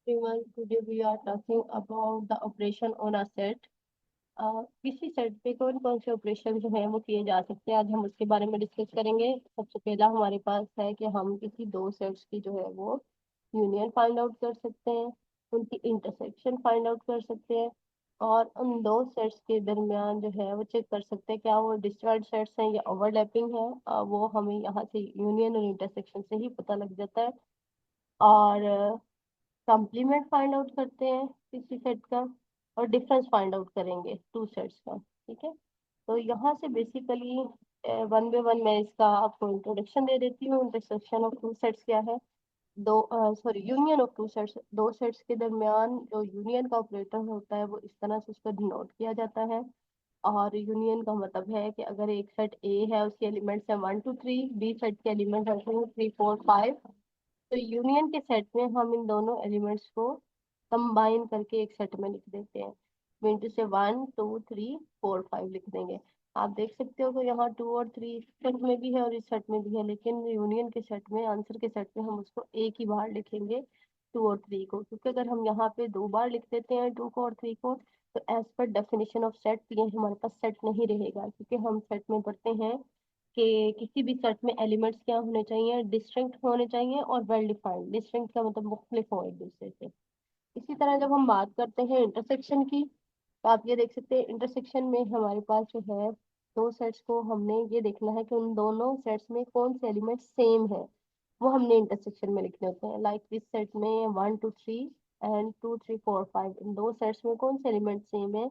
Everyone, today we are talking about the operation on a set. किसी set पे कौन कौन से ऑपरेशन जो है वो किए जा सकते हैं, आज हम उसके बारे में डिस्कस करेंगे। सबसे पहला हमारे पास है कि हम किसी दो सेट्स की जो है वो यूनियन फाइंड आउट कर सकते हैं, उनकी इंटरसेक्शन फाइंड आउट कर सकते हैं, और उन दो सेट्स के दरमियान जो है वो चेक कर सकते हैं क्या वो डिस्जॉइंट सेट्स हैं या ओवरलैपिंग है। वो हमें यहाँ से यूनियन और इंटरसेक्शन से ही पता लग जाता है। और कॉम्प्लीमेंट फाइंड आउट करते हैं किसी सेट का, और डिफरेंस फाइंड आउट करेंगे टू सेट्स का। ठीक है, तो यहाँ से बेसिकली वन बाय वन मैं इसका आपको इंट्रोडक्शन दे देती हूँ। इंटरसेक्शन ऑफ टू सेट्स क्या है, दो sorry union of two sets, दो सेट्स के दरमियान जो यूनियन का ऑपरेटर होता है वो इस तरह से उसको डिनोट किया जाता है। और यूनियन का मतलब है कि अगर एक सेट ए है, उसके एलिमेंट्स हैं 1 2 3, बी सेट के एलिमेंट होते हैं 3 4 5, तो यूनियन के सेट में हम इन दोनों एलिमेंट्स को कंबाइन करके एक सेट में लिख देते हैं। मीन से 1 2 3 4 5 लिख देंगे। आप देख सकते हो कि यहाँ 2 और 3 सेट में भी है और इस सेट में भी है, लेकिन यूनियन के सेट में, आंसर के सेट में हम उसको एक ही बार लिखेंगे 2 और 3 को, क्योंकि अगर हम यहाँ पे दो बार लिख देते हैं 2 को और 3 को, तो as per definition of set ये हमारे पास सेट नहीं रहेगा, क्योंकि हम सेट में पढ़ते हैं कि किसी भी सेट में एलिमेंट्स क्या होने चाहिए, डिस्टिंक्ट होने चाहिए और वेल डिफाइंड। डिस्टिंक्ट का मतलब मुख्तलिफ हो एक दूसरे से। इसी तरह जब हम बात करते हैं इंटरसेक्शन की, तो आप ये देख सकते हैं इंटरसेक्शन में हमारे पास जो है दो सेट्स को हमने ये देखना है कि उन दोनों सेट्स में कौन से एलिमेंट सेम है, वो हमने इंटरसेक्शन में लिखने होते हैं। लाइक इस सेट में 1 2 3 एंड 2 3 4 5, इन दो सेट्स में कौन से एलिमेंट सेम है।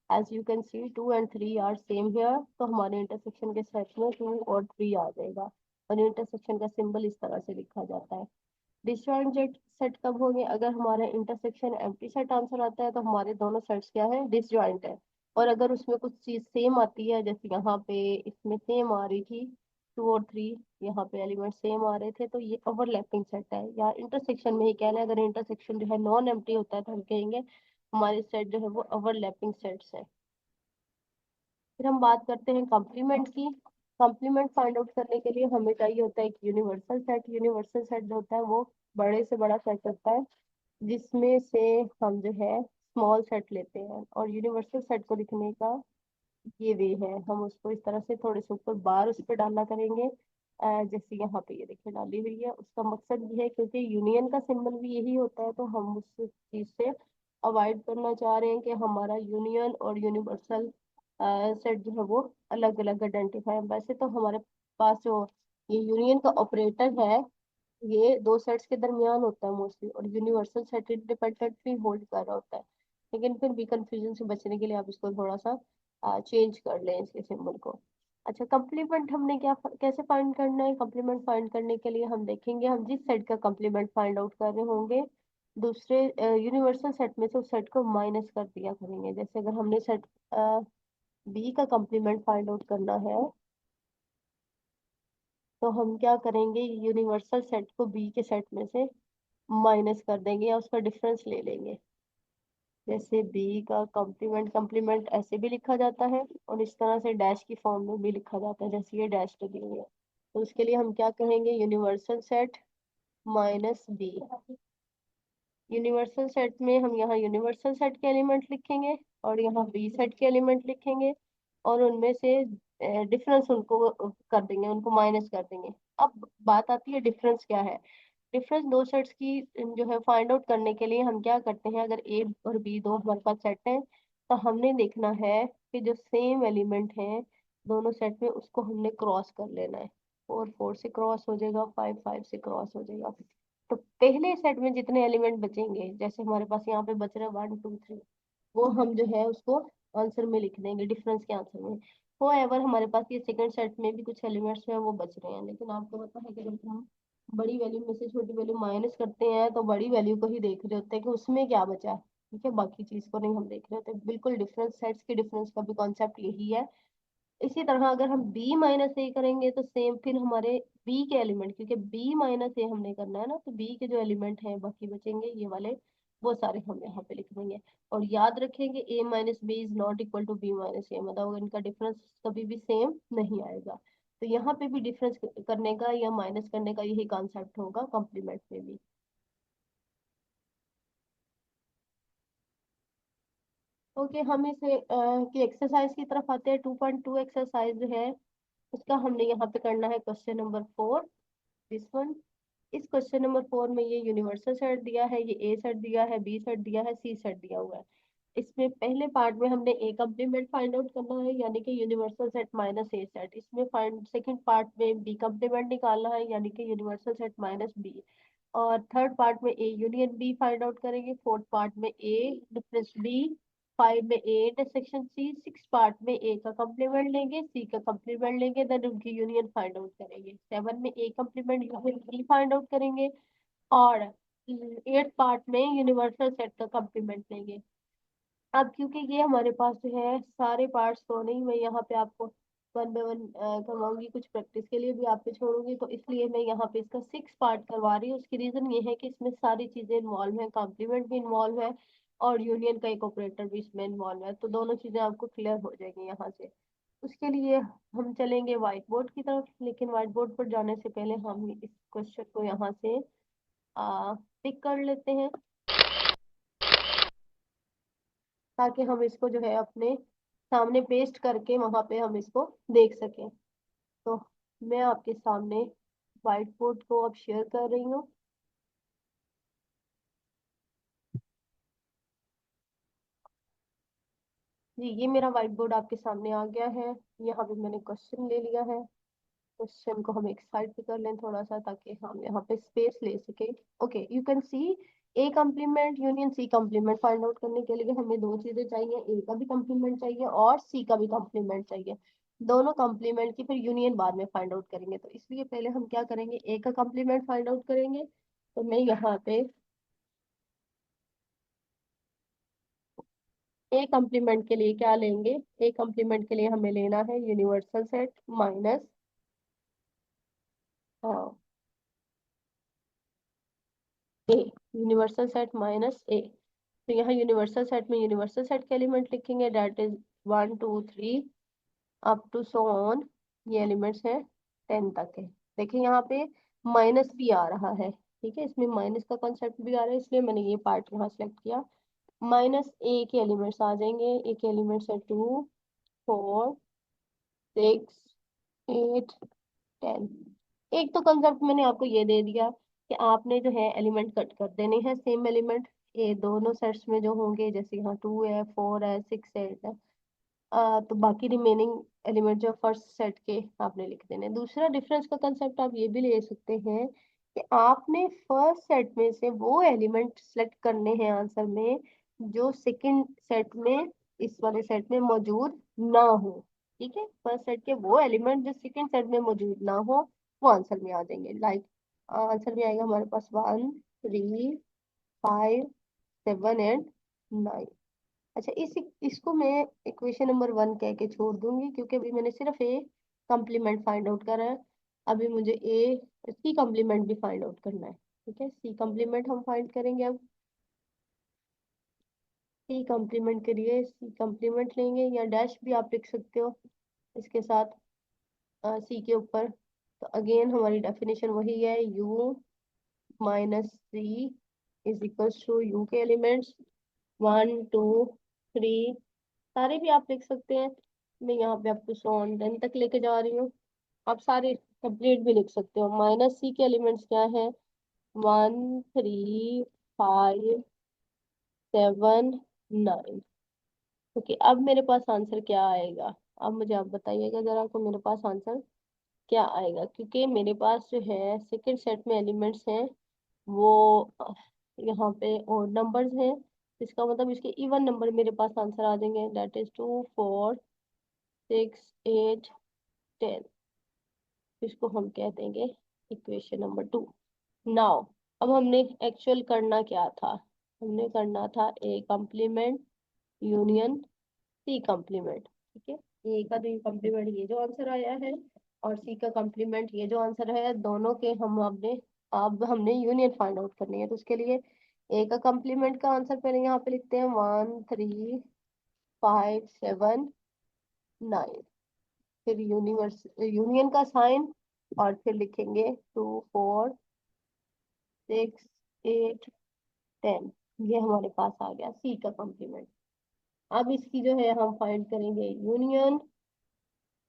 As you can see 2 and 3 are same here, तो हमारे इंटरसेक्शन के सेट में 2 और 3 आ जाएगा। और इंटरसेक्शन का सिंबल इस तरह से लिखा जाता है। डिसजॉइंट जेट सेट कब होंगे, अगर हमारा इंटरसेक्शन एम्प्टी सेट आंसर आता है तो हमारे दोनों सेट्स क्या है, डिसजॉइंट है। और अगर उसमें कुछ चीज सेम आती है, जैसे यहाँ पे इसमें सेम आ रही थी 2 और 3, यहाँ पे एलिमेंट सेम आ रहे थे, तो ये ओवरलैपिंग सेट है। या इंटरसेक्शन में ही कह लें, अगर इंटरसेक्शन जो है नॉन एम्प्टी होता है तो हम कहेंगे हमारे सेट जो है वो ओवरलैपिंग सेट्स है। फिर हम बात करते हैं कॉम्प्लीमेंट की। कॉम्प्लीमेंट फाइंड आउट करने के लिए हमें चाहिए होता है एक यूनिवर्सल सेट। यूनिवर्सल सेट जो होता है वो बड़े से बड़ा सेट होता है, जिसमें से हम जो है स्मॉल सेट लेते हैं। और यूनिवर्सल सेट को लिखने का ये वे है, हम उसको इस तरह से थोड़े से ऊपर बार उस पर डालना करेंगे। जैसे यहाँ पे ये देखिए डाली हुई है। उसका मकसद ये है क्योंकि यूनियन का सिंबल भी यही होता है, तो हम उस चीज से अवॉइड करना चाह रहे हैं कि हमारा यूनियन और यूनिवर्सल सेट जो है वो अलग अलग आइडेंटिफाई। वैसे तो हमारे पास जो ये यूनियन का ऑपरेटर है, ये दो सेट्स के दरमियान होता है मोस्टली, और यूनिवर्सल सेट इंडिपेंडेंट भी होल्ड कर रहा होता है। लेकिन फिर भी कंफ्यूजन से बचने के लिए आप इसको थोड़ा सा चेंज कर लें इसके सिंबल को। अच्छा, कंप्लीमेंट हमने कैसे फाइंड करना है। कंप्लीमेंट फाइंड करने के लिए हम देखेंगे, हम जिस सेट का कंप्लीमेंट फाइंड आउट कर रहे होंगे, दूसरे यूनिवर्सल सेट में से उस सेट को माइनस कर दिया करेंगे। जैसे अगर हमने सेट बी का कंप्लीमेंट फाइंड आउट करना है, तो हम क्या करेंगे, यूनिवर्सल सेट को बी के सेट में से माइनस कर देंगे या उसका डिफरेंस ले लेंगे। जैसे बी का कॉम्प्लीमेंट, कॉम्प्लीमेंट ऐसे भी लिखा जाता है और इस तरह से डैश की फॉर्म में भी लिखा जाता है, जैसे ये डैश लगी हुई है। तो उसके लिए हम क्या कहेंगे, universal set minus B. Universal set में हम यहाँ यूनिवर्सल सेट के एलिमेंट लिखेंगे और यहाँ बी सेट के एलिमेंट लिखेंगे, और उनमें से डिफरेंस उनको कर देंगे, उनको माइनस कर देंगे। अब बात आती है डिफरेंस क्या है। डिफरेंस दो सेट्स की जो है फाइंड आउट करने के लिए हम क्या करते हैं, अगर ए और बी दो हमारे पास सेट हैं, तो हमने देखना है कि जो सेम एलिमेंट हैं दोनों सेट में, उसको हमने क्रॉस कर लेना है। 4 4 से क्रॉस हो जाएगा, 5 5 से क्रॉस हो जाएगा। तो पहले सेट में जितने एलिमेंट बचेंगे, जैसे हमारे पास यहाँ पे बच रहे हैं 1 2 3, वो हम जो है उसको आंसर में लिख देंगे, डिफरेंस के आंसर में। हो एवर हमारे पास ये सेकंड सेट में भी कुछ एलिमेंट्स हैं वो बच रहे हैं, लेकिन आपको पता है कि जब हम बड़ी वैल्यू में से छोटी वैल्यू माइनस करते हैं तो बड़ी वैल्यू को ही देख रहे होते हैं कि उसमें क्या बचा है। ठीक है, बाकी चीज को नहीं हम देख रहे होते। बिल्कुल डिफरेंस सेट्स के डिफरेंस का भी कॉन्सेप्ट यही है। इसी तरह अगर हम b माइनस ए करेंगे तो सेम फिर हमारे b के एलिमेंट, क्योंकि b माइनस ए हमने करना है ना, तो b के जो एलिमेंट हैं बाकी बचेंगे ये वाले, वो सारे हम यहाँ पे लिख देंगे। और याद रखेंगे a minus B is not equal to b minus A, मतलब इनका डिफरेंस कभी भी सेम नहीं आएगा। तो यहाँ पे भी डिफरेंस करने का या माइनस करने का यही कॉन्सेप्ट होगा कॉम्प्लीमेंट में भी। ओके, हम इस की एक्सरसाइज की तरफ आते हैं। 2.2 एक्सरसाइज जो है उसका हमने यहाँ पे करना है क्वेश्चन नंबर 4, दिस वन। इस क्वेश्चन नंबर 4 में ये यूनिवर्सल सेट दिया है, ये ए सेट दिया है, बी सेट दिया है, सी सेट दिया हुआ है। इसमें पहले पार्ट में हमने ए कम्प्लीमेंट फाइंड आउट करना है, यानी कि universal set minus A set. इसमें फाइंड सेकंड पार्ट में बी कम्प्लीमेंट निकालना है, यानी कि यूनिवर्सल सेट माइनस बी। और थर्ड पार्ट में A union B find out करेंगे। फोर्थ पार्ट में ए डिफरेंस बी। 5 में ए इंटरसेक्शन सी। 6 पार्ट में ए का कम्प्लीमेंट लेंगे, सी का कम्प्लीमेंट लेंगे, देन उनकी यूनियन फाइंड आउट करेंगे। 7 में A complement union B find out करेंगे। और 8 पार्ट में यूनिवर्सल सेट का कम्प्लीमेंट लेंगे। अब क्योंकि ये हमारे पास जो है सारे पार्ट्स तो नहीं, मैं यहाँ पे आपको वन बाय वन करवाऊंगी, कुछ प्रैक्टिस के लिए भी आप पे छोड़ूंगी, तो इसलिए मैं यहाँ पे इसका 6 पार्ट करवा रही हूँ। उसकी रीजन ये है कि इसमें सारी चीजें इन्वॉल्व है, कॉम्प्लीमेंट भी इन्वॉल्व है और यूनियन का एक ऑपरेटर भी इसमें इन्वॉल्व है, तो दोनों चीजें आपको क्लियर हो जाएंगी यहाँ से। उसके लिए हम चलेंगे व्हाइट बोर्ड की तरफ, लेकिन व्हाइट बोर्ड पर जाने से पहले हम इस क्वेश्चन को यहाँ से पिक कर लेते हैं, ताकि हम इसको जो है अपने सामने पेस्ट करके वहां पे हम इसको देख सकें। तो मैं आपके सामने व्हाइट बोर्ड को अब शेयर कर रही हूँ। जी, ये मेरा व्हाइट बोर्ड आपके सामने आ गया है। यहाँ पे मैंने क्वेश्चन ले लिया है। क्वेश्चन को हम एक साइड पे कर लें थोड़ा सा, ताकि हम यहाँ पे स्पेस ले सके। Okay, you can see A complement union C complement find out करने के लिए हमें दो चीजें चाहिए, ए का भी कम्प्लीमेंट चाहिए और सी का भी कम्प्लीमेंट चाहिए। दोनों कम्प्लीमेंट की फिर यूनियन बाद में फाइंड आउट करेंगे, तो इसलिए पहले हम क्या करेंगे, ए का कम्प्लीमेंट फाइंड आउट करेंगे। तो मैं यहाँ पे ए कम्प्लीमेंट के लिए क्या लेंगे, ए कम्प्लीमेंट के लिए हमें लेना है universal set minus A, universal set minus A. तो यहाँ यूनिवर्सल सेट में यूनिवर्सल सेट के एलिमेंट लिखेंगे, that is 1 2 3 up to so on. ये एलिमेंट्स हैं 10 तक है। देखिए यहाँ पे माइनस भी आ रहा है, ठीक है, इसमें माइनस का कॉन्सेप्ट भी आ रहा है, इसलिए मैंने ये पार्ट यहाँ सेलेक्ट किया। माइनस ए के एलिमेंट्स आ जाएंगे, ए के एलिमेंट्स है 2 4 6 8 10। एक तो कंसेप्ट मैंने आपको ये दे दिया कि आपने जो है एलिमेंट कट कर देने हैं, सेम एलिमेंट ये दोनों सेट्स में जो होंगे, जैसे यहाँ 2 है, 4 है, 6 है, 8 है। तो बाकी रिमेनिंग एलिमेंट जो फर्स्ट सेट के आपने लिख देने। दूसरा डिफरेंस का कंसेप्ट आप ये भी ले सकते हैं कि आपने फर्स्ट सेट में से वो एलिमेंट सेलेक्ट करने हैं आंसर में जो सेकंड सेट में, इस वाले सेट में मौजूद ना हो। ठीक है, फर्स्ट सेट के वो एलिमेंट जो सेकंड सेट में मौजूद ना हो वो आंसर में आ जाएंगे। लाइक आंसर में आएगा हमारे पास 1 3 5 7 एंड 9। अच्छा, इसको मैं इक्वेशन नंबर 1 कह के छोड़ दूंगी, क्योंकि अभी मैंने सिर्फ ए कम्प्लीमेंट फाइंड आउट करा है। अभी मुझे ए सी कम्प्लीमेंट भी फाइंड आउट करना है। ठीक है, सी कम्प्लीमेंट हम फाइंड करेंगे अब। सी कम्प्लीमेंट के लिए सी कम्प्लीमेंट लेंगे, या डैश भी आप लिख सकते हो इसके साथ सी के ऊपर। तो अगेन हमारी डेफिनेशन वही है, U minus C is equals to U के एलिमेंट्स 1 2 3, सारे भी आप लिख सकते हैं। मैं यहाँ पे आपको सॉन 10 तक लेके जा रही हूँ, आप सारे कंप्लीट भी लिख सकते हो। माइनस सी के एलिमेंट्स क्या है, 1 3 5 7 9। ओके, अब मेरे पास आंसर क्या आएगा, अब मुझे आप बताइएगा जरा को मेरे पास आंसर क्या आएगा, क्योंकि मेरे पास जो है सेकंड सेट में एलिमेंट्स हैं वो यहाँ पे और नंबर्स हैं। इसका मतलब इसके इवन नंबर मेरे पास आंसर आ जाएंगे, दैट इज 2 4 6 8 10। इसको हम कह देंगे इक्वेशन नंबर 2। नाउ अब हमने एक्चुअल करना क्या था, हमने करना था A complement union C complement. ठीक है, ए का तो कम्प्लीमेंट ये जो आंसर आया है और सी का कम्प्लीमेंट ये जो आंसर है, दोनों के हम अपने अब हमने यूनियन फाइंड आउट करनी है। तो उसके लिए ए का कम्प्लीमेंट का आंसर पहले यहाँ पे लिखते हैं 1 3 5 7 9। फिर यूनियन का साइन, और फिर लिखेंगे 2 4 6 8 10। ये हमारे पास आ गया सी का कॉम्प्लीमेंट। अब इसकी जो है हम फाइंड करेंगे यूनियन।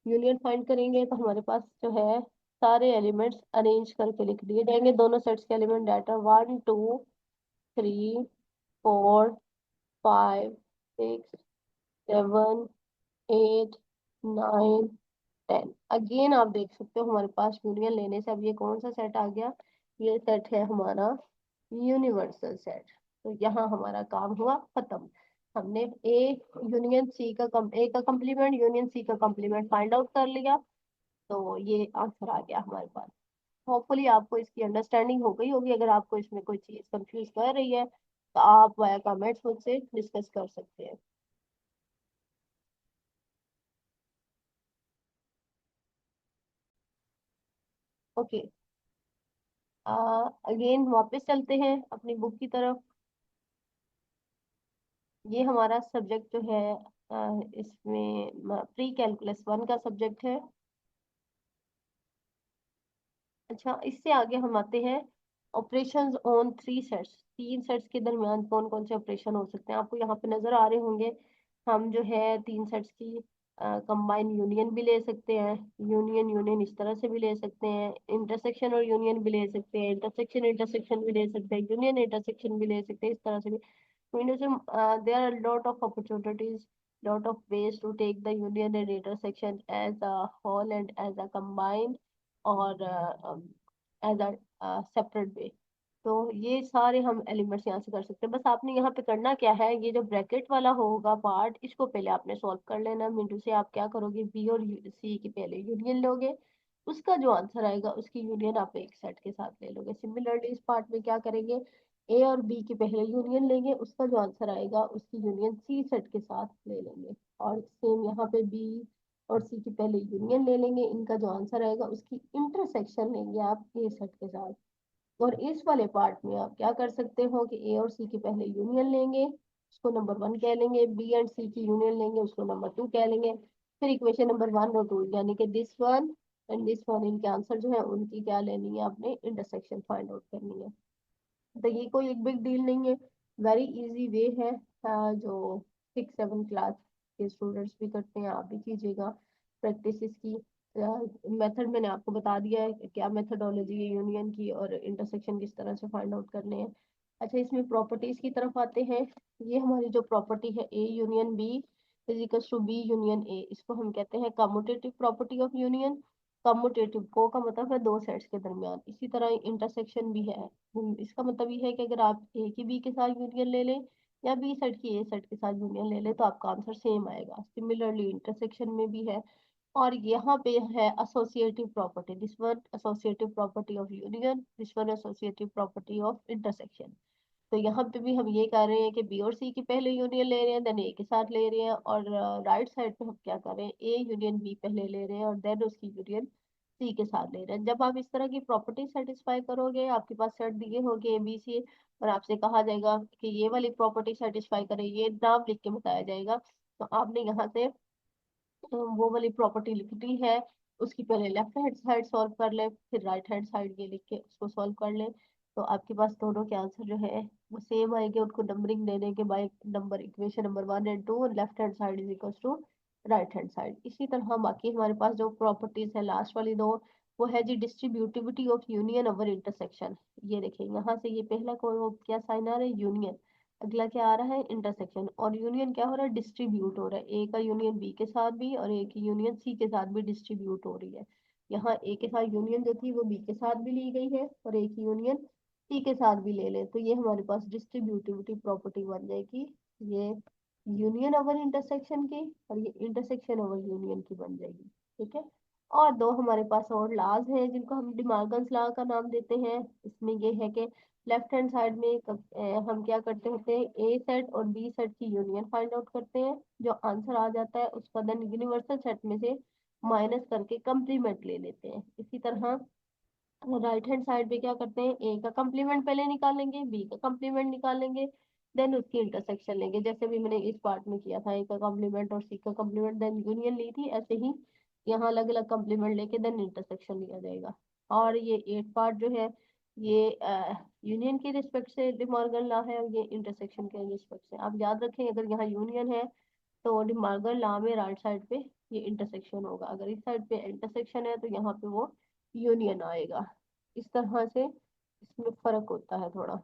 यूनियन फाइंड करेंगे तो हमारे पास जो है सारे एलिमेंट्स अरेंज करके लिख दिए जाएंगे, दोनों सेट्स के एलिमेंट डाटा 1 2 3 4 5 6 7 8 9 10। अगेन आप देख सकते हो हमारे पास यूनियन लेने से अब ये कौन सा सेट आ गया, ये सेट है हमारा यूनिवर्सल सेट। तो यहाँ हमारा काम हुआ खत्म। हमने ए यूनियन सी का ए का कंप्लीमेंट यूनियन सी का कंप्लीमेंट फाइंड आउट कर लिया। तो ये आंसर आ गया हमारे पास। होपफुली आपको इसकी अंडरस्टैंडिंग हो गई होगी। अगर आपको इसमें कोई चीज कंफ्यूज कर रही है तो आप वाया कमेंट्स मुझसे डिस्कस कर सकते हैं। ओके, अगेन वापस चलते हैं अपनी बुक की तरफ। ये हमारा सब्जेक्ट जो है इसमें प्री कैलकुलस 1 का सब्जेक्ट है। अच्छा, इससे आगे हम आते हैं ऑपरेशंस ऑन 3 सेट्स। 3 सेट्स के दरमियान कौन कौन से ऑपरेशन हो सकते हैं, आपको यहाँ पे नजर आ रहे होंगे। हम जो है 3 सेट्स की कंबाइन यूनियन भी ले सकते हैं, यूनियन यूनियन इस तरह से भी ले सकते हैं, इंटरसेक्शन और यूनियन भी ले सकते हैं, इंटरसेक्शन इंटरसेक्शन भी ले सकते हैं, यूनियन इंटरसेक्शन भी ले सकते हैं, इस तरह से भी। Hinduism, there are a lot of opportunities, lot of ways to take the union and intersection as a whole and as a combined or as a separate way। तो ये सारे हम एलिमेंट्स यहाँ से कर सकते हैं। बस आपने यहाँ पे करना क्या है, ये जो ब्रैकेट वाला होगा पार्ट, इसको पहले आपने सॉल्व कर लेना। मिंटू से आप क्या करोगे, बी और सी की पहले यूनियन लोगे, उसका जो आंसर आएगा उसकी यूनियन आप एक सेट के साथ ले लोगे। सिमिलरली इस पार्ट में क्या करेंगे, ए और बी की पहले यूनियन लेंगे, उसका जो आंसर आएगा उसकी यूनियन सी सेट के साथ ले लेंगे। और सेम यहाँ पे बी और सी की पहले यूनियन ले लेंगे, इनका जो आंसर आएगा उसकी इंटरसेक्शन लेंगे आप ए सेट के साथ। और इस वाले पार्ट में आप क्या कर सकते हो कि ए और सी की पहले यूनियन लेंगे, उसको नंबर 1 कह लेंगे, बी एंड सी की यूनियन लेंगे, उसको नंबर 2 कह लेंगे। फिर इक्वेशन नंबर 1 और 2 यानी कि this one and this one, इनके आंसर जो है उनकी क्या लेनी है, आपने इंटरसेक्शन फाइंड आउट करनी है। तो ये कोई एक बिग डील नहीं है, वेरी इजी वे है। जो 6 7 क्लास के स्टूडेंट्स भी करते हैं, आप भी कीजिएगा प्रैक्टिस इसकी। मेथड मैंने आपको बता दिया है कि क्या मेथडोलॉजी है यूनियन की और इंटरसेक्शन किस तरह से फाइंड आउट करने हैं। अच्छा, इसमें प्रॉपर्टीज की तरफ आते हैं। ये हमारी जो प्रॉपर्टी है A union B is equal to B union A, इसको हम कहते हैं commutative property of union. Commutative को का मतलब है दो सेट्स के दरमियान, इसी तरह इंटरसेक्शन भी है। इसका मतलब ये है कि अगर आप ए की बी के साथ यूनियन ले लें या बी सेट की ए सेट के साथ यूनियन ले लें तो आपका आंसर सेम आएगा। सिमिलरली इंटरसेक्शन में भी है। और यहाँ पे है associative property, this one associative property of union, this one associative property of intersection. तो यहाँ पे भी हम ये कर रहे हैं कि बी और सी की पहले यूनियन ले रहे हैं, देन ए के साथ ले रहे हैं, और राइट साइड पे हम क्या कर रहे हैं, ए यूनियन बी पहले ले रहे हैं और देन उसकी यूनियन सी के साथ ले रहे हैं। जब आप इस तरह की प्रॉपर्टी सेटिस्फाई करोगे, आपके पास सेट दिए होंगे ए बी सी, और आपसे कहा जाएगा कि ये वाली प्रॉपर्टी सेटिस्फाई करे, ये नाम लिख के बताया जाएगा, तो आपने यहाँ से वो वाली प्रॉपर्टी लिखनी है। उसकी पहले लेफ्ट हैंड साइड सॉल्व कर ले, फिर राइट हैंड साइड ये लिख के उसको सॉल्व कर ले। तो आपके पास दोनों के आंसर जो है वो सेम आएंगे, उनको नंबरिंग देने के बाय नंबर, इक्वेशन नंबर 1 और 2, left hand side is equal to right hand side. इसी तरह बाकी हमारे पास जो प्रॉपर्टीज है लास्ट वाली दो, वो है जी distributivity of union over intersection. ये देखिए यहाँ से ये पहला को वो क्या साइन आ रहा है, यूनियन, अगला क्या आ रहा है, इंटरसेक्शन। और यूनियन क्या हो रहा है, डिस्ट्रीब्यूट हो रहा है, ए का यूनियन बी के साथ भी और ए की यूनियन सी के साथ भी डिस्ट्रीब्यूट हो रही है। यहाँ ए के साथ यूनियन जो थी वो बी के साथ भी ली गई है और ए की यूनियन सी के साथ भी ले लें, तो ये हमारे पास डिस्ट्रीब्यूटिविटी प्रॉपर्टी बन जाएगी। ये यूनियन ओवर इंटरसेक्शन की और ये इंटरसेक्शन ओवर यूनियन की बन जाएगी। ठीक है। और दो हमारे पास और लॉज हैं जिनको हम डिमार्गन्स लॉ का नाम देते हैं। इसमें ये है कि लेफ्ट हैंड साइड में हम क्या करते होते हैं, ए सेट और बी सेट की यूनियन फाइंड आउट करते हैं, जो आंसर आ जाता है उसका देन यूनिवर्सल सेट में से माइनस करके कंप्लीमेंट ले लेते हैं। इसी तरह राइट हैंड साइड पे क्या करते हैं, ए का कंप्लीमेंट पहले निकालेंगे, बी का कंप्लीमेंट निकालेंगे, देन उसकी इंटरसेक्शन लेंगे, जैसे भी मैंने इस पार्ट में किया था, ए का कंप्लीमेंट और सी का कंप्लीमेंट देन यूनियन ली थी, ऐसे ही यहाँ अलग अलग कंप्लीमेंट लेके देन इंटरसेक्शन लिया जाएगा। और ये 8 पार्ट जो है ये यूनियन के रिस्पेक्ट से डिमॉर्गन लॉ है और ये इंटरसेक्शन के रिस्पेक्ट से। आप याद रखें, अगर यहाँ यूनियन है तो डिमार्गर लॉ में राइट साइड पे ये इंटरसेक्शन होगा, अगर इस साइड पे इंटरसेक्शन है तो यहाँ पे वो यूनियन आएगा। इस तरह से इसमें फर्क होता है थोड़ा।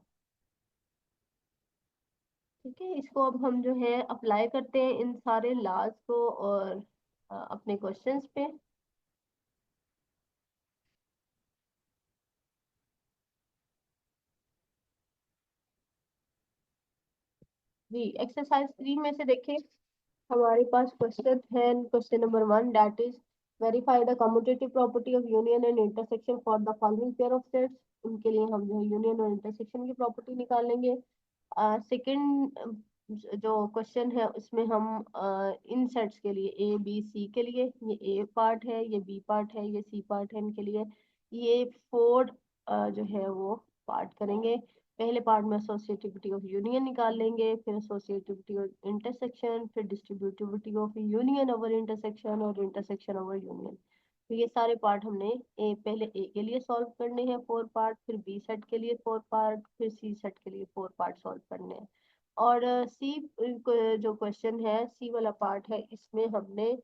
ठीक है, इसको अब हम जो है अप्लाई करते हैं इन सारे लॉज को और अपने क्वेश्चंस पे। जी, एक्सरसाइज 3 में से देखें, हमारे पास क्वेश्चन है। Question number 1, that is verify the commutative property of union and intersection for the following pair of sets. उनके लिए हम जो है यूनियन और इंटरसेक्शन की प्रॉपर्टी निकालेंगे। सेकंड जो क्वेश्चन है उसमें हम इन सेट्स के लिए ए बी सी के लिए, ये ए पार्ट है, ये बी पार्ट है, ये सी पार्ट है, इनके लिए ये 4 जो है वो पार्ट करेंगे। पहले पार्ट में एसोसिएटिविटी ऑफ यूनियन निकाल लेंगे, फिर एसोसिएटिविटी ऑफ इंटरसेक्शन, फिर distributivity of union over intersection और इंटरसेक्शन ओवर यूनियन। तो ये सारे पार्ट हमने पहले ए के लिए सॉल्व करने हैं 4 पार्ट, फिर बी सेट के लिए 4 पार्ट, फिर सी सेट के लिए 4 पार्ट सॉल्व करने हैं। और सी जो क्वेश्चन है, सी वाला पार्ट है, इसमें हमने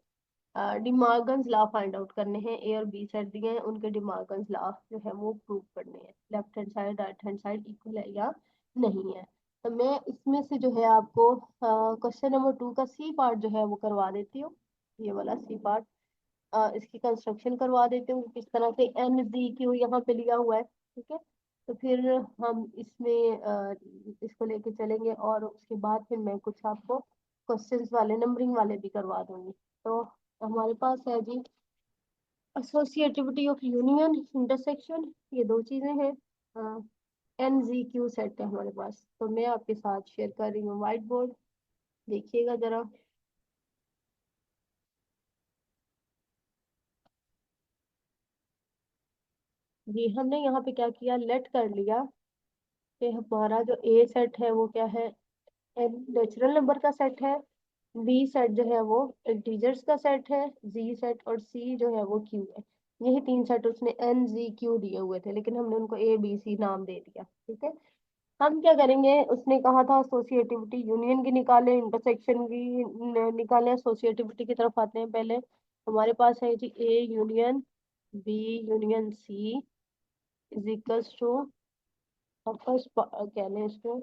डिमॉर्गन्स लॉ फाइंड आउट करने हैं। ए और बी सेट दिए हैं, उनके डिमॉर्गन्स लॉ जो है वो प्रूव करने हैं, left hand side right hand side equal है या नहीं है। तो मैं इसमें से जो है आपको क्वेश्चन नंबर 2 का सी पार्ट जो है वो करवा देती हूँ। ये वाला सी पार्ट इसकी कंस्ट्रक्शन करवा देती हूँ, किस तरह से एन जी क्यू यहाँ पे लिया हुआ है। ठीक है, तो फिर हम इसमें इसको लेके चलेंगे और उसके बाद फिर मैं कुछ आपको क्वेश्चंस वाले नंबरिंग वाले भी करवा दूंगी। तो हमारे पास है जी एसोसिएटिविटी ऑफ यूनियन इंटरसेक्शन, ये दो चीजें हैं। एन जी क्यू सेट है हमारे पास, तो मैं आपके साथ शेयर कर रही हूँ व्हाइट बोर्ड, देखिएगा जरा। जी, हमने यहाँ पे क्या किया, लेट कर लिया कि हमारा जो ए सेट है वो क्या है, नेचुरल नंबर का सेट है। बी सेट जो है वो इंटीजर्स का सेट है। जी सेट और सी जो है वो क्यू है। यही 3 सेट उसने एन जी क्यू दिए हुए थे, लेकिन हमने उनको ए बी सी नाम दे दिया। ठीक है, हम क्या करेंगे, उसने कहा था एसोसिएटिविटी यूनियन की निकालें, इंटरसेक्शन की निकालें। एसोसिएटिविटी की तरफ आते हैं पहले। हमारे पास है जी A union B union C is equals to, first कह लें इसको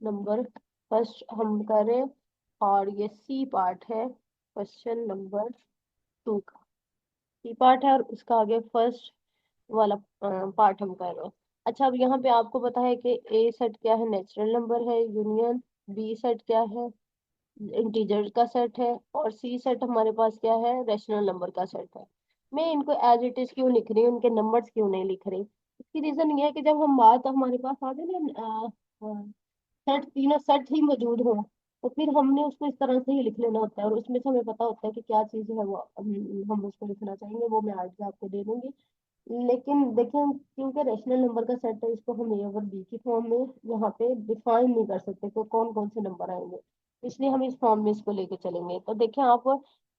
नंबर, फर्स्ट हम करें, और ये सी पार्ट है क्वेश्चन नंबर 2 का। सी पार्ट है और उसका आगे फर्स्ट वाला पार्ट हम कर रहे हैं। अच्छा, अब यहाँ पे आपको पता है कि ए सेट क्या है, नेचुरल नंबर है यूनियन, बी सेट क्या है, इंटीजर का सेट है, और सी सेट हमारे पास क्या है, रैशनल नंबर का सेट है। मैं इनको एज इट इज क्यों लिख रही हूँ, उनके नंबर्स क्यों नहीं लिख रही, इसकी रीजन ये है कि जब हम बात हमारे पास आ जाए ना सेट, तीनों सेट ही मौजूद हो, तो फिर हमने उसको इस तरह से ही लिख लेना होता है, और उसमें से हमें पता होता है कि क्या चीज़ है वो हम उसको लिखना चाहेंगे, वो मैं आगे आपको दे दूंगी। लेकिन देखिए, क्योंकि रैशनल नंबर का सेट है, इसको हम ए और बी की फॉर्म में यहाँ पे डिफाइन नहीं कर सकते कि कौन कौन से नंबर आएंगे, इसलिए हम इस फॉर्म में इसको लेके चलेंगे। तो देखिए, आप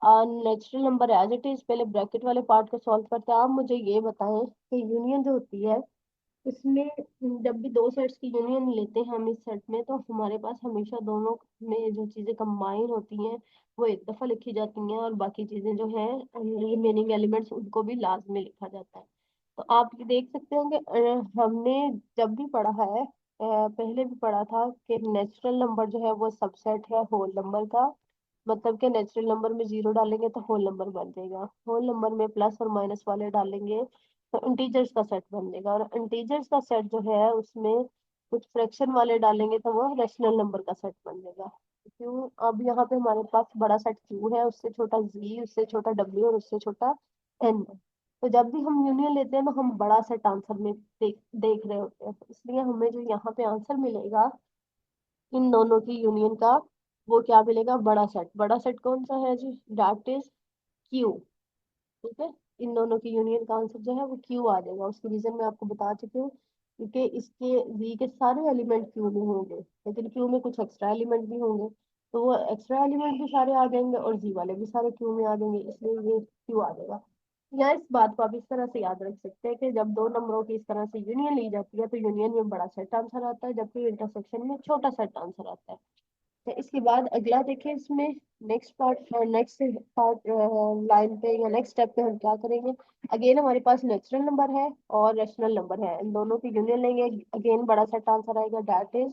natural number as it is पहले ब्रैकेट वाले पार्ट को सॉल्व करते हैं। आप मुझे ये बताएं कि यूनियन जो होती है, इसमें जब भी दो सेट्स की यूनियन लेते हैं हम इस सेट में, तो हमारे पास हमेशा दोनों में जो चीजें कंबाइन होती हैं वो एक दफा लिखी जाती हैं, और बाकी चीजें जो हैं रिमेनिंग एलिमेंट्स उनको भी लास्ट में लिखा जाता है। तो आप ये देख सकते हो कि हमने जब भी पढ़ा है, पहले भी पढ़ा था कि नेचुरल नंबर जो है वो सबसेट है होल नंबर का। मतलब कि नेचुरल नंबर में 0 डालेंगे तो होल नंबर बन जाएगा, होल नंबर में प्लस और माइनस वाले डालेंगे तो इंटीजर्स का सेट बन जाएगा, और इंटीजर्स का सेट जो है उसमें कुछ फ्रैक्शन वाले डालेंगे तो वो रैशनल नंबर का सेट बन जाएगा। क्यों, अब यहाँ पे हमारे पास बड़ा सेट क्यू है, उससे छोटा जी, उससे छोटा डब्ल्यू और उससे छोटा एन। तो जब भी हम यूनियन लेते हैं तो हम बड़ा सेट आंसर में देख रहे होते हैं, तो इसलिए हमें जो यहाँ पे आंसर मिलेगा इन दोनों की यूनियन का, वो क्या मिलेगा, बड़ा सेट। बड़ा सेट कौन सा है जी, दैट इज क्यू। ठीक है, इन दोनों की यूनियन का आंसर जो है वो क्यू आ जाएगा। उसकी रीजन मैं आपको बता चुकी हूँ, क्योंकि इसके वी के सारे एलिमेंट क्यू में होंगे, लेकिन क्यू में कुछ एक्स्ट्रा एलिमेंट भी होंगे, तो वो एक्स्ट्रा एलिमेंट भी सारे आ जाएंगे और जी वाले भी सारे क्यू में आ जाएंगे, इसलिए ये क्यू आ जाएगा। या इस बात को आप इस तरह से याद रख सकते हैं कि जब दो नंबरों की इस तरह से यूनियन ली जाती है तो यूनियन में बड़ा सेट आंसर आता है, जबकि इंटरसेक्शन में छोटा सेट आंसर आता है। है। इसके बाद अगला देखिए इसमें नेक्स्ट पार्ट लाइन पे या नेक्स्ट स्टेप पे हम क्या करेंगे। अगेन हमारे पास नेचुरल नंबर है और रैशनल नंबर है, इन दोनों की यूनियन लेंगे। अगेन बड़ा सेट आंसर आएगा, दैट इज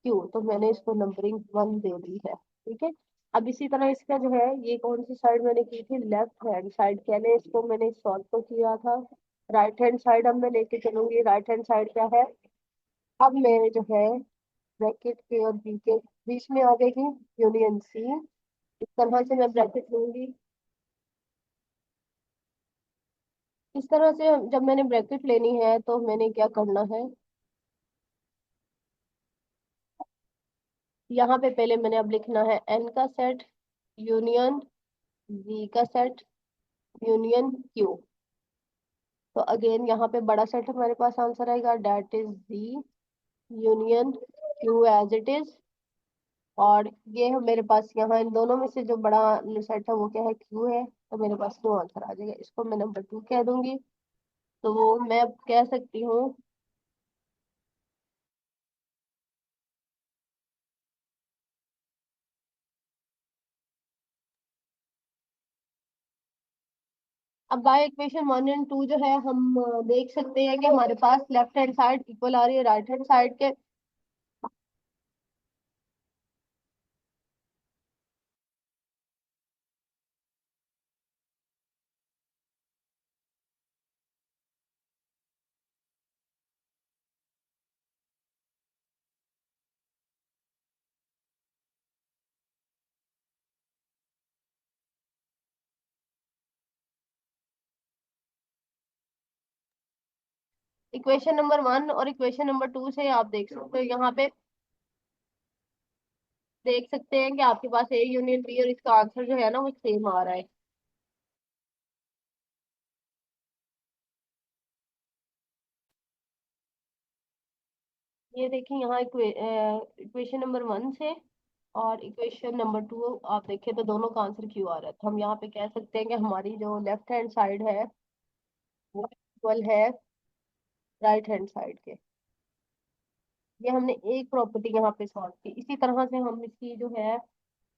क्यू। तो मैंने इसको नंबरिंग 1 दे दी है, ठीक है। अब इसी तरह इसका जो है, ये कौन सी साइड मैंने की थी, लेफ्ट हैंड साइड, कहने इसको मैंने सॉल्व तो किया था। राइट हैंड साइड अब मैं लेके चलूंगी। राइट हैंड साइड क्या है, अब मैं जो है ब्रैकेट के और बी के बीच में आ गई यूनियन सी। इस तरह से मैं ब्रैकेट लूंगी। इस तरह से जब मैंने ब्रैकेट लेनी है तो मैंने क्या करना है, यहाँ पे पहले मैंने अब लिखना है एन का सेट यूनियन वी का सेट यूनियन क्यू। तो अगेन यहाँ पे बड़ा सेट हमारे पास आंसर आएगा, that is V union Q as it is. और ये है मेरे पास, यहाँ इन दोनों में से जो बड़ा सेट है वो क्या है, क्यू है। तो मेरे पास क्यू आंसर आ जाएगा, इसको मैं नंबर 2 कह दूंगी। तो वो मैं अब कह सकती हूँ। अब बाय इक्वेशन 1 एंड 2 जो है हम देख सकते हैं कि हमारे पास लेफ्ट हैंड साइड इक्वल आ रही है राइट हैंड साइड के। इक्वेशन नंबर 1 और इक्वेशन नंबर 2 से आप देख सकते हो, यहाँ पे देख सकते हैं कि आपके पास ए यूनियन बी और इसका आंसर जो है ना वो सेम आ रहा है। ये देखिए यहाँ इक्वेशन नंबर 1 से और इक्वेशन नंबर 2 आप देखें तो दोनों का आंसर क्यों आ रहा है। तो हम यहाँ पे कह सकते हैं कि हमारी जो लेफ्ट हैंड साइड है वो इक्वल है राइट हैंड साइड के। ये हमने एक प्रॉपर्टी यहाँ पे सॉल्व की। इसी तरह से हम इसकी जो है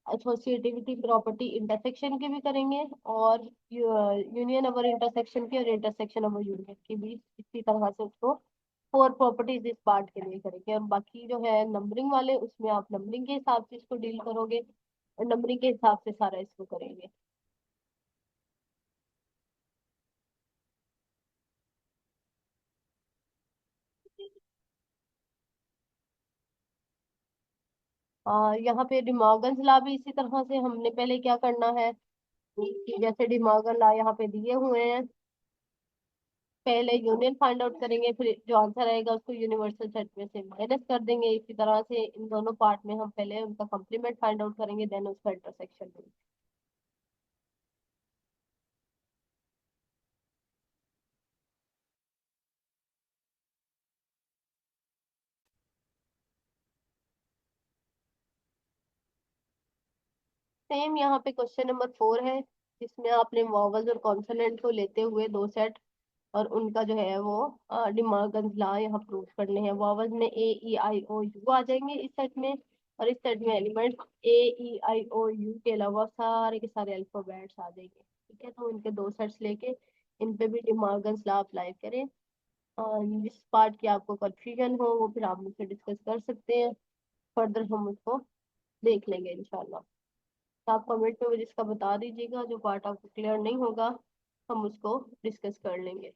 एसोसिएटिविटी प्रॉपर्टी इंटरसेक्शन की भी करेंगे, और यूनियन ओवर इंटरसेक्शन की और इंटरसेक्शन ओवर यूनियन की भी इसी तरह से उसको 4 प्रॉपर्टीज इस पार्ट के लिए करेंगे। और बाकी जो है नंबरिंग वाले, उसमें आप नंबरिंग के हिसाब से इसको डील करोगे और नंबरिंग के हिसाब से सारा इसको करेंगे। यहाँ पे डिमॉर्गन्स लॉ भी इसी तरह से हमने पहले क्या करना है कि जैसे डिमॉर्गन लॉ यहाँ पे दिए हुए हैं, पहले यूनियन फाइंड आउट करेंगे, फिर जो आंसर आएगा उसको यूनिवर्सल सेट में से माइनस कर देंगे। इसी तरह से इन दोनों पार्ट में हम पहले उनका कंप्लीमेंट फाइंड आउट करेंगे, देन उसका इंटरसेक्शन। सेम यहाँ पे क्वेश्चन नंबर 4 है, जिसमें आपने वॉवल्स और कॉन्सोनेंट को लेते हुए दो सेट और उनका जो है वो डिमॉर्गन्स लॉ यहाँ प्रूव करने हैं। वॉवल्स में ए ई आई ओ यू आ जाएंगे इस सेट में, और इस सेट में element A E I O you के अलावा सारे के सारे अल्फाबेट्स आ जाएंगे, ठीक है। तो इनके दो सेट्स लेके इन पे भी डिमॉर्गन्स लॉ अप्लाई करें। और जिस पार्ट की आपको कंफ्यूजन हो वो फिर आप मुझसे डिस्कस कर सकते हैं, फर्दर हम उसको देख लेंगे इंशाल्लाह। तो आप कमेंट में मुझे इसका बता दीजिएगा, जो पार्ट आपको क्लियर नहीं होगा हम उसको डिस्कस कर लेंगे।